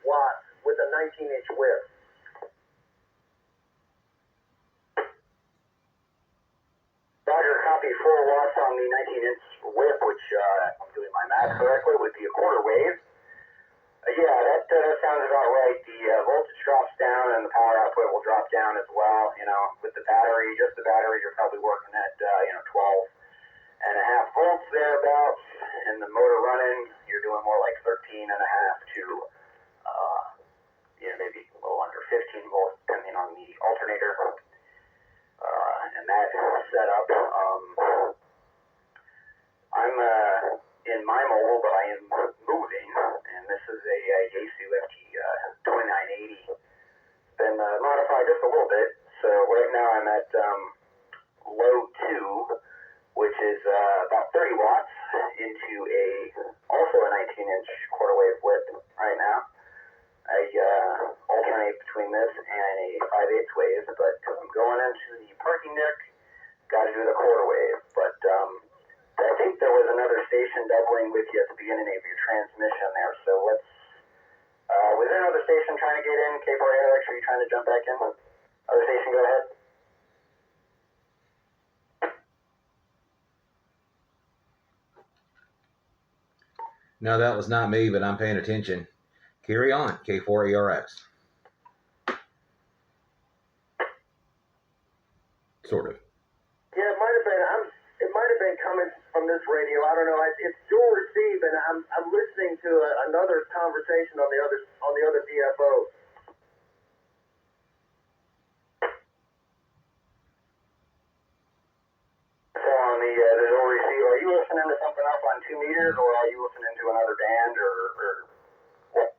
watts with a 19-inch whip. Roger, copy 4 watts on the 19-inch whip, which, if I'm doing my math correctly, would be a quarter wave. Yeah, that sounds about right. The voltage drops down and the power output will drop down as well. You know, with the battery, just the battery, you're probably working at, 12.5 volts thereabouts. And the motor running, you're doing more like 13.5 to, maybe a little under 15 volts, depending on the alternator. And that setup, I'm in my mobile, but I am moving, and this is a Yaesu FT2980. Been modified just a little bit, so right now I'm at low 2, which is about 30 watts into also a 19-inch quarter wave whip right now. I alternate between this and a 5/8 wave, but I'm going into the parking deck, got to do the quarter wave. But I think there was another station doubling with you at the beginning of your transmission there, so let's, was there another station trying to get in? K4ZTO, are you trying to jump back in? Other station, go ahead. No, that was not me, but I'm paying attention. Carry on, K4ERX. Sort of. Yeah, it might have been coming from this radio. I don't know. It's dual receive, and I'm listening to another conversation on the other DFO. So on the dual receive, are you listening to something up on 2 meters, or are you listening to another band, or what?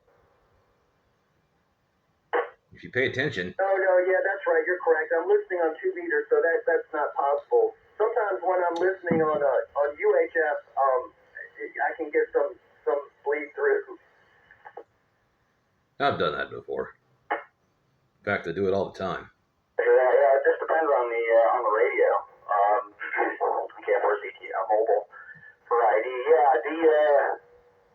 If you pay attention. No, yeah, that's right. You're correct. I'm listening on 2 meters, so that's not possible. Sometimes when I'm listening on UHF, I can get some bleed through. I've done that before. In fact, I do it all the time. Yeah, it just depends on the radio. KF4ZTO mobile variety. Yeah,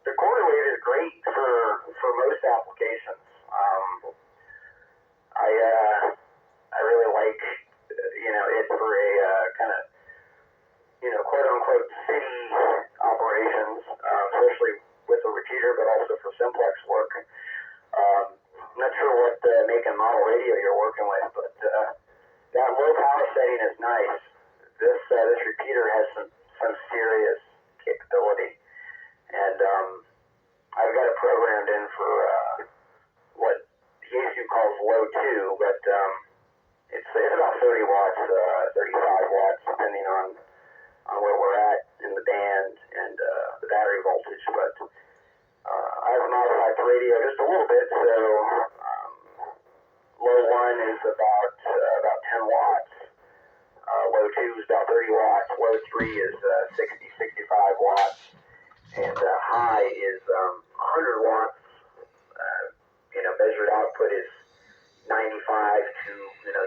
the quarter wave is great for most applications. I really like it for a kind of quote unquote city operations, especially with the repeater, but also for simplex work. I'm not sure what make and model radio you're working with, but that low power setting is nice. This repeater has some serious capability, and I've got it programmed in for what Yaesu calls low 2, but it's about 30 watts, 35 watts, depending on where we're at in the band and the battery voltage. But I've modified the radio just a little bit, so low 1 is about 10 watts. Low 2 is about 30 watts. Low 3 is 65 watts. And high is 100 watts. Measured output is 95 to,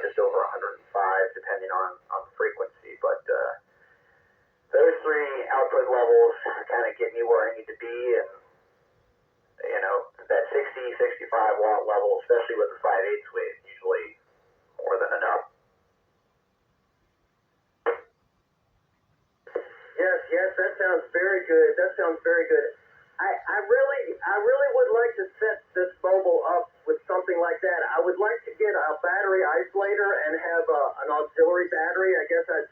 just over 105, depending on the frequency. But those 3 output levels kind of get me where I need to be. And, that 65 watt level, especially with the 5/8 wave, usually more than enough. Yes, that sounds very good. I really would like to set this mobile up with something like that. I would like to get a battery isolator and have an auxiliary battery. I guess I'd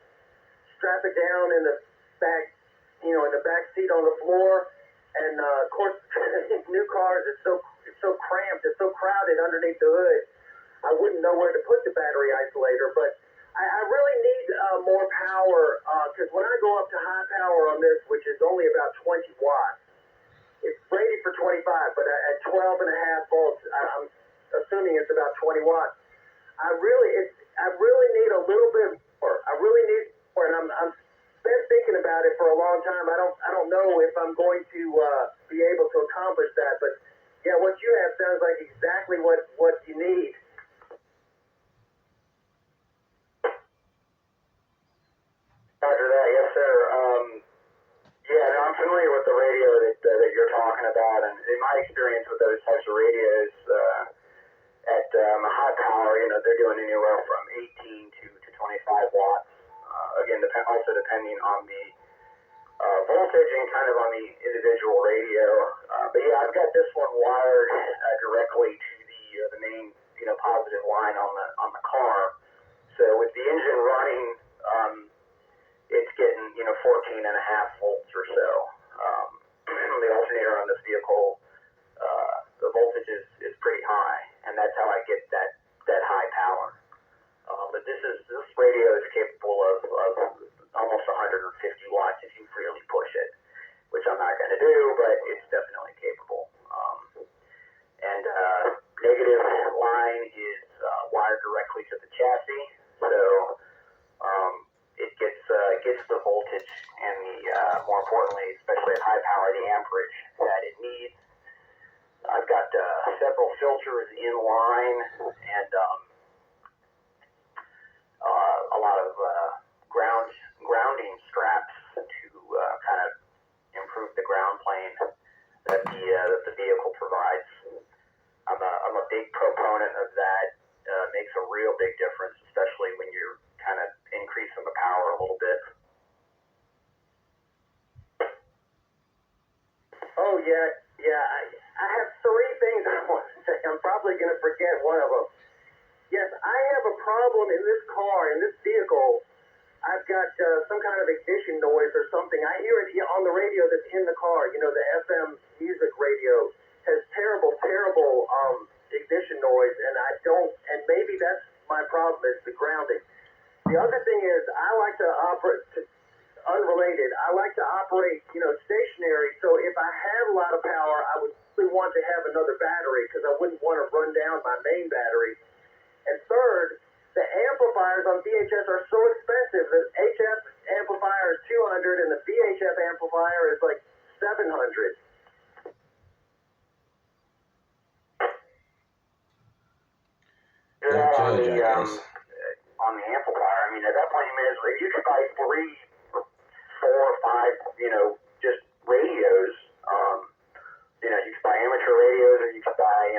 strap it down in the back, in the back seat on the floor. And of course, new cars, it's so cramped, it's so crowded underneath the hood. I wouldn't know where to put the battery isolator, but I really need more power, because when I go up to high power on this, which is only about 20 watts, it's rated for 25, but at 12.5 volts, I'm assuming it's about 20 watts. I really need a little bit more. I really need more, and I'm been thinking about it for a long time. I don't know if I'm going to be able to accomplish that, but yeah, what you have sounds like exactly what you need. Roger that, yes sir. Yeah, no, I'm familiar with the radio that you're talking about, and in my experience, experience with those types of radios. At high power, they're doing anywhere from 18 to 25 watts. Again, also depending on the voltage and kind of on the individual radio. But yeah, I've got this one wired directly to the main, positive line on the car. So with the engine running, it's getting 14 and a half volts or so. The alternator on this vehicle, the voltage is pretty high, and that's how I get that high power. But this radio is capable of almost 150 watts if you really push it, which I'm not going to do, but it's definitely capable. And negative line is wired directly to the chassis, so it gets the voltage and more importantly, especially at high power, the amperage that it needs. I've got several filters in line and a lot of grounding straps to kind of improve the ground plane that the vehicle provides. I'm a big proponent of that. Makes a real big difference, especially when you're kind of increasing the power a little bit. Oh yeah. I have three things I want to say. I'm probably going to forget one of them. Yes, I have a problem in this car, in this vehicle. I've got some kind of ignition noise or something. I hear it on the radio that's in the car. The FM music radio has terrible ignition noise, and I don't. And maybe that's my problem, is the grounding. The other thing is I like to operate. Unrelated, I like to operate, stationary. So if I had a lot of power, I would really want to have another battery because I wouldn't want to run down my main battery. And third, the amplifiers on VHS are so expensive. The HF amplifier is $200 and the VHF amplifier is like $700. Don't judge, I guess. On the amplifier, I mean, at that point, if you could buy 3, 4, 5, just radios. You could buy amateur radios, or you could buy,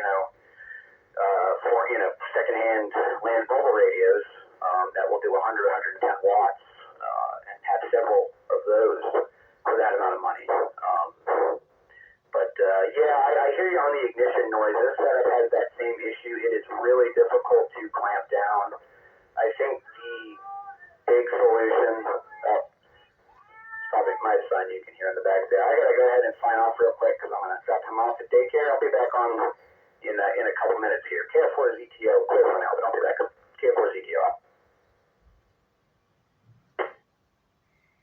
secondhand Land Rover radios that will do 100, 110 watts, and have several of those for that amount of money. I hear you on the ignition noise. This setup has that same issue. It is really difficult to clamp down. I think the big solution, probably my son you can hear in the back there. I gotta go ahead and sign off real quick because I'm gonna drop him off at daycare. I'll be back on in a couple minutes here. KF4ZTO, clear for now, but I'll be back. KF4ZTO out.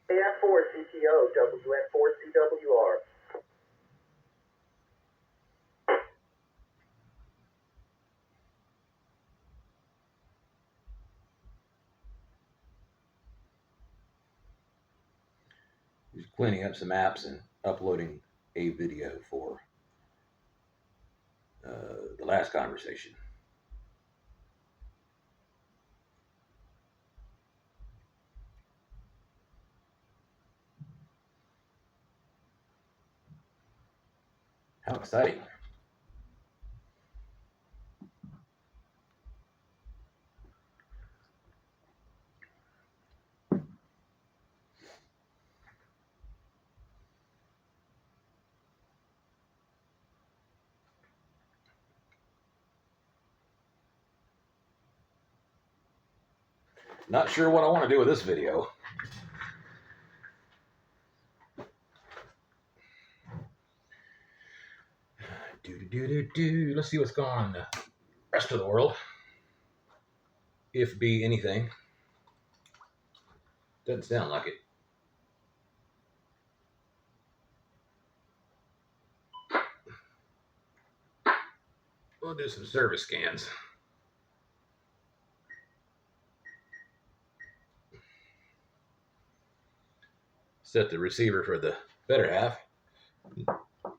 KF4ZTO, WN4CWR. He's cleaning up some apps and uploading a video for the last conversation. How exciting. Not sure what I want to do with this video. Let's see what's going on in the rest of the world. If be anything. Doesn't sound like it. We'll do some service scans. Set the receiver for the better half.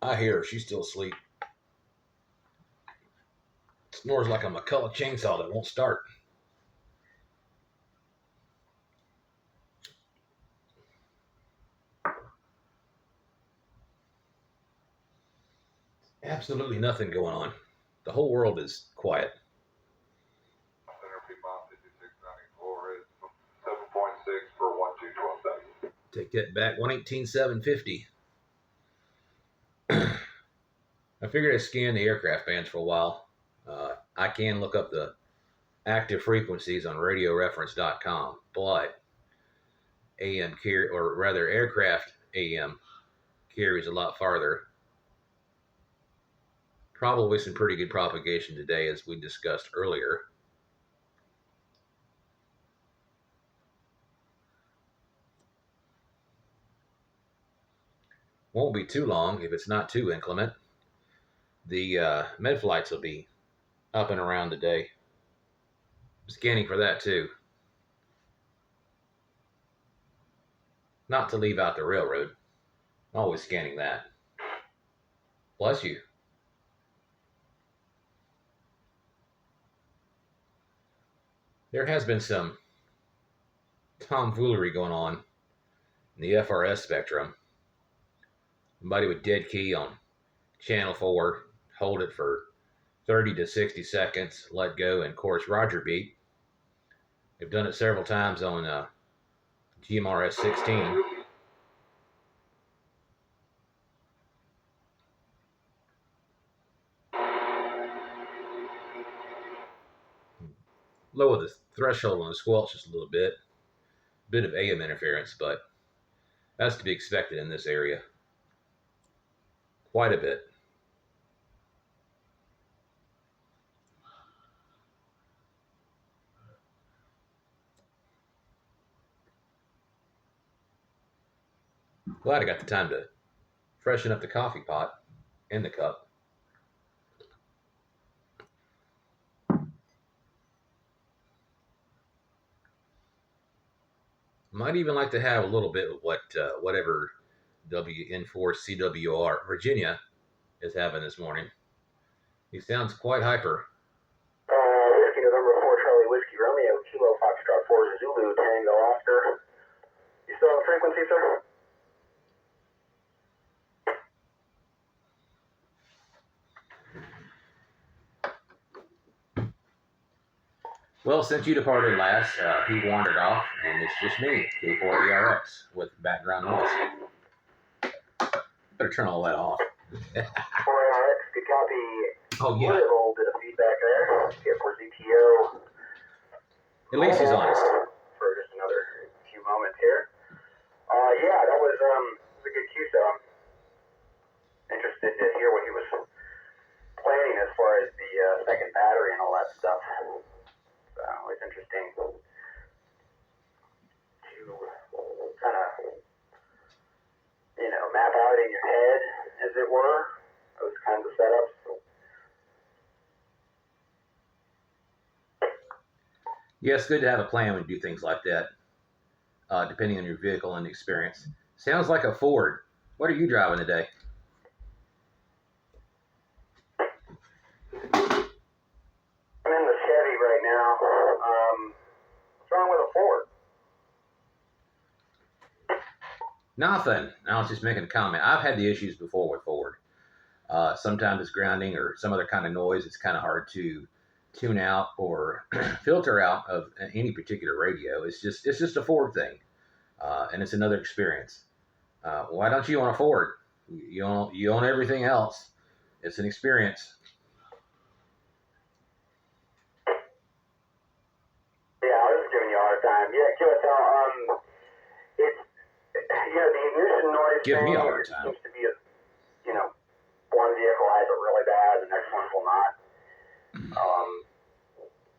I hear her. She's still asleep. Snores like a McCulloch chainsaw that won't start. Absolutely nothing going on. The whole world is quiet. Take that back, 118,750. I figured I'd scan the aircraft bands for a while. I can look up the active frequencies on radioreference.com, but AM carry, or rather aircraft AM carries a lot farther. Probably some pretty good propagation today, as we discussed earlier. Won't be too long if it's not too inclement. The med flights will be up and around today. Scanning for that too. Not to leave out the railroad. Always scanning that. Bless you. There has been some tomfoolery going on in the FRS spectrum. Somebody would dead key on channel 4, hold it for 30 to 60 seconds, let go, and of course Roger beat. They've done it several times on GMRS 16. Lower the threshold on the squelch just a little bit. Bit of AM interference, but that's to be expected in this area. Quite a bit. Glad I got the time to freshen up the coffee pot and the cup. Might even like to have a little bit of whatever WN4CWR Virginia is having this morning. He sounds quite hyper. Whiskey November 4 Charlie Whiskey Romeo Kilo Foxtrot 4 Zulu Tango Oscar. You still have a frequency, sir? Well, since you departed last, he wandered off, and it's just me, K4ERX, with background noise. Better turn all that off. 4ARX, good copy. Oh, yeah. A little bit of feedback there. KF4ZTO. At least he's honest. For just another few moments here. Yeah, that was a good cue, so I'm interested to hear what he was planning as far as the second battery and all that stuff. So it's interesting to kind of, map out in your head, as it were, those kinds of setups. Yeah, it's good to have a plan when you do things like that, depending on your vehicle and experience. Sounds like a Ford. What are you driving today? I'm in the Chevy right now. What's wrong with a Ford? Nothing. I was just making a comment. I've had the issues before with Ford. Sometimes it's grounding or some other kind of noise. It's kind of hard to tune out or filter out of any particular radio. It's just a Ford thing, and it's another experience. Why don't you own a Ford? You own everything else. It's an experience. Yeah, I was giving you a hard time. Yeah, QSL, it's, the ignition noise Give thing me a hard time. seems to be one vehicle has it really bad, the next one will not.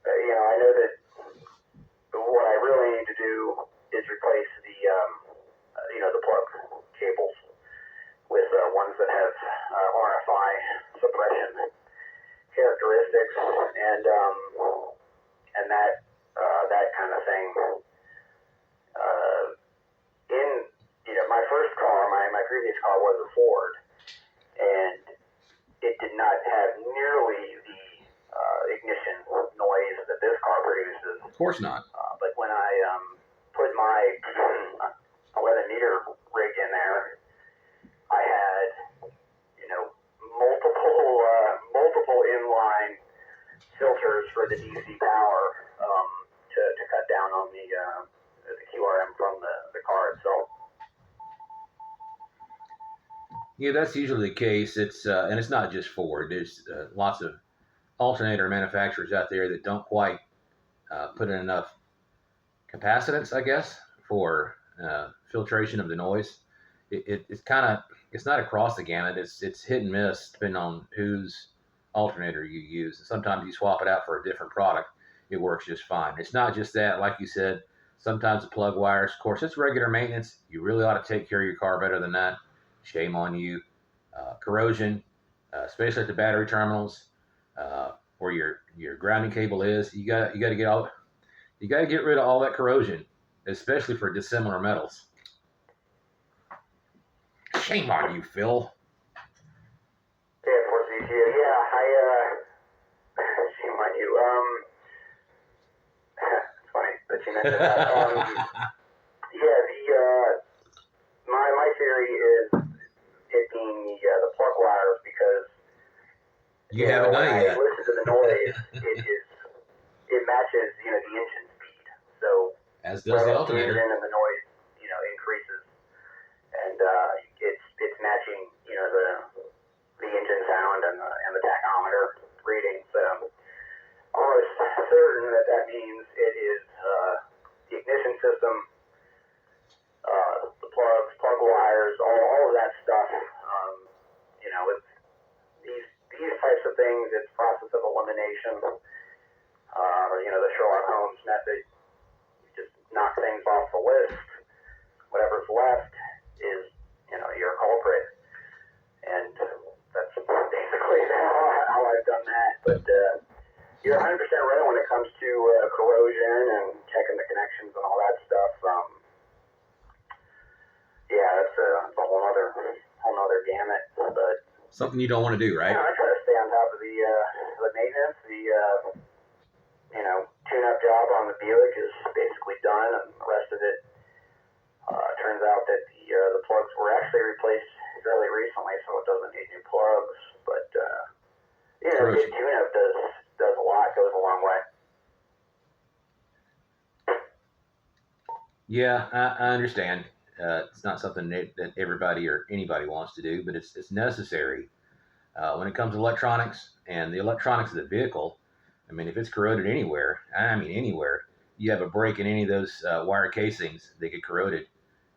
I know that what I really need to do is replace the plug cables with ones that have RFI suppression characteristics, and that kind of thing. My first car, my previous car was a Ford, and it did not have nearly the ignition noise that this car produces. Of course not. But when I put my 11-meter rig in there, I had, multiple multiple inline filters for the DC power to cut down on the QRM from the car itself. Yeah, that's usually the case. It's and it's not just Ford. There's lots of alternator manufacturers out there that don't quite put in enough capacitance, I guess, for filtration of the noise. It's kind of, it's not across the gamut. It's hit and miss depending on whose alternator you use. Sometimes you swap it out for a different product, it works just fine. It's not just that, like you said. Sometimes the plug wires, of course, it's regular maintenance. You really ought to take care of your car better than that. Shame on you. Corrosion, especially at the battery terminals, where your grounding cable is. You got to get rid of all that corrosion, especially for dissimilar metals. Shame on you, Phil. KF4ZTO, yeah, shame on you. It's funny that you mentioned that. Yeah, my theory is it being the plug wires, because you haven't done it yet. When I listen to the noise, it matches, the engine speed. So as does the alternator. And the noise, increases, and it's matching, the engine sound and the tachometer reading. So almost certain that means it is the ignition system, the plugs, plug wires, all of that stuff. It's these types of things. It's process of elimination, or the Sherlock Holmes method. You just knock things off the list. Whatever's left is, your culprit, and that's basically how I've done that. But you're 100% right when it comes to corrosion and checking the connections and all that stuff. Yeah, that's a whole other gamut. But something you don't want to do, right? I try to stay on top of the maintenance. The tune-up job on the Buick is basically done, and the rest of it turns out that the plugs were actually replaced fairly recently, so it doesn't need new plugs. But good tune-up does a lot, goes a long way. Yeah, I understand. It's not something that everybody or anybody wants to do, but it's necessary. When it comes to electronics and the electronics of the vehicle, I mean, if it's corroded anywhere, you have a break in any of those wire casings, they get corroded.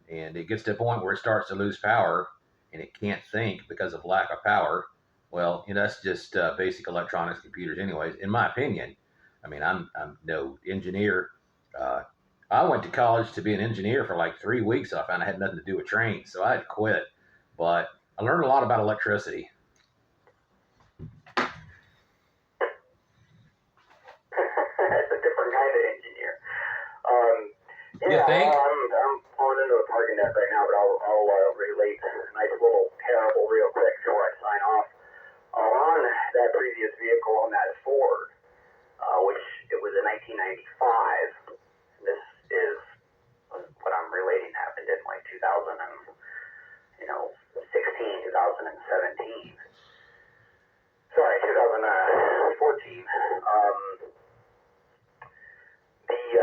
And it gets to a point where it starts to lose power and it can't think because of lack of power. Well, that's just basic electronics, computers anyways, in my opinion. I mean, I'm no engineer. I went to college to be an engineer for like 3 weeks. So I found I had nothing to do with trains, so I had to quit. But I learned a lot about electricity. That's a different kind of engineer. You think? I'm pulling into a parking deck right now, but I'll relate a nice little parable real quick before I sign off. On that previous vehicle, on that Ford, which it was in 1995. This is what I'm relating happened in like 2016, 2017. Sorry, 2014.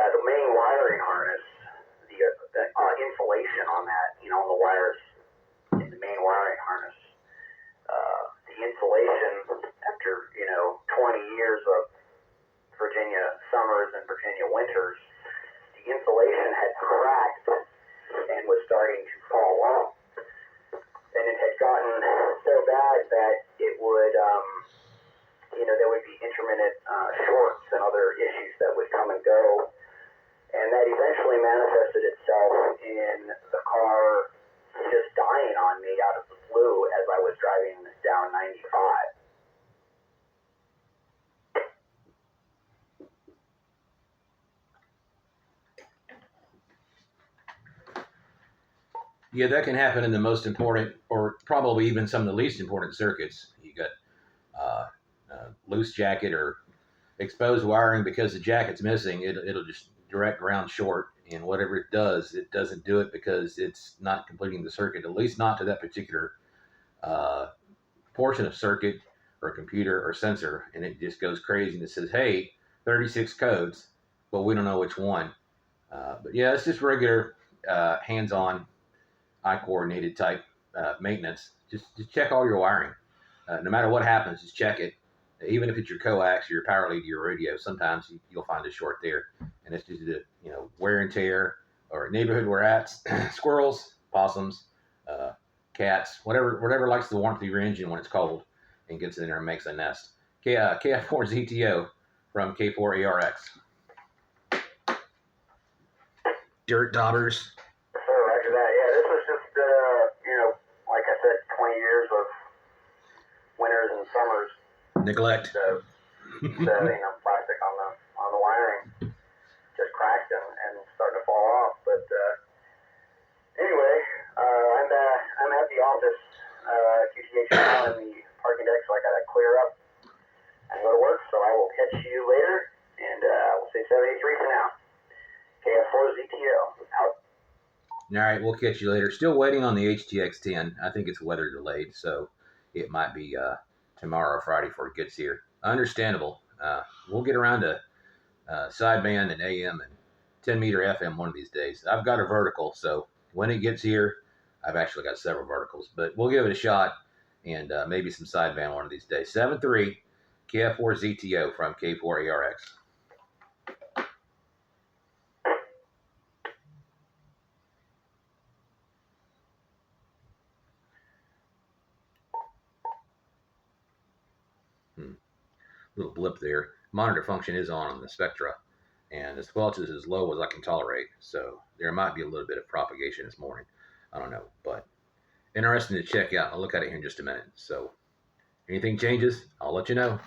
The main wiring harness, the insulation on that, on the wires in the main wiring harness, the insulation after 20 years of Virginia summers and Virginia winters, the insulation had cracked and was starting to fall off. And it had gotten so bad that it would, there would be intermittent shorts and other issues that would come and go. And that eventually manifested itself in the car just dying on me out of the blue as I was driving down 95. Yeah, that can happen in the most important, or probably even some of the least important circuits. You got loose jacket or exposed wiring because the jacket's missing. It'll just direct ground short, and whatever it doesn't do it because it's not completing the circuit, at least not to that particular portion of circuit. or a computer or sensor, and it just goes crazy and it says, hey, 36 codes, but we don't know which one. But yeah, it's just regular hands-on, eye-coordinated type maintenance. Just check all your wiring. No matter what happens, just check it. Even if it's your coax or your power lead to your radio, sometimes you'll find a short there, and it's just wear and tear or neighborhood we're at. Squirrels, possums, cats, whatever likes the warmth of your engine when it's cold and gets in there and makes a nest. KF4ZTO from K4ARX. Dirt daubers. So after that, yeah, this was just, like I said, 20 years of winters and summers. Neglect. So plastic on the wiring just cracked and starting to fall off. But anyway, I'm at the office, QTH now in the parking deck, so I gotta clear up and go to work. So I will catch you later, and we'll say 783 for now. KF4ZTO out. All right, we'll catch you later. Still waiting on the HTX10. I think it's weather delayed, so it might be tomorrow or Friday before it gets here. Understandable. We'll get around to sideband and AM and 10 meter FM one of these days. I've got a vertical, so when it gets here, I've actually got several verticals, but we'll give it a shot and maybe some sideband one of these days. 7.3 KF4ZTO from K4ARX. Little blip there. Monitor function is on the Spectra, and the squelch is as low as I can tolerate, so there might be a little bit of propagation this morning. I don't know, but interesting to check out. I'll look at it here in just a minute. So anything changes, I'll let you know.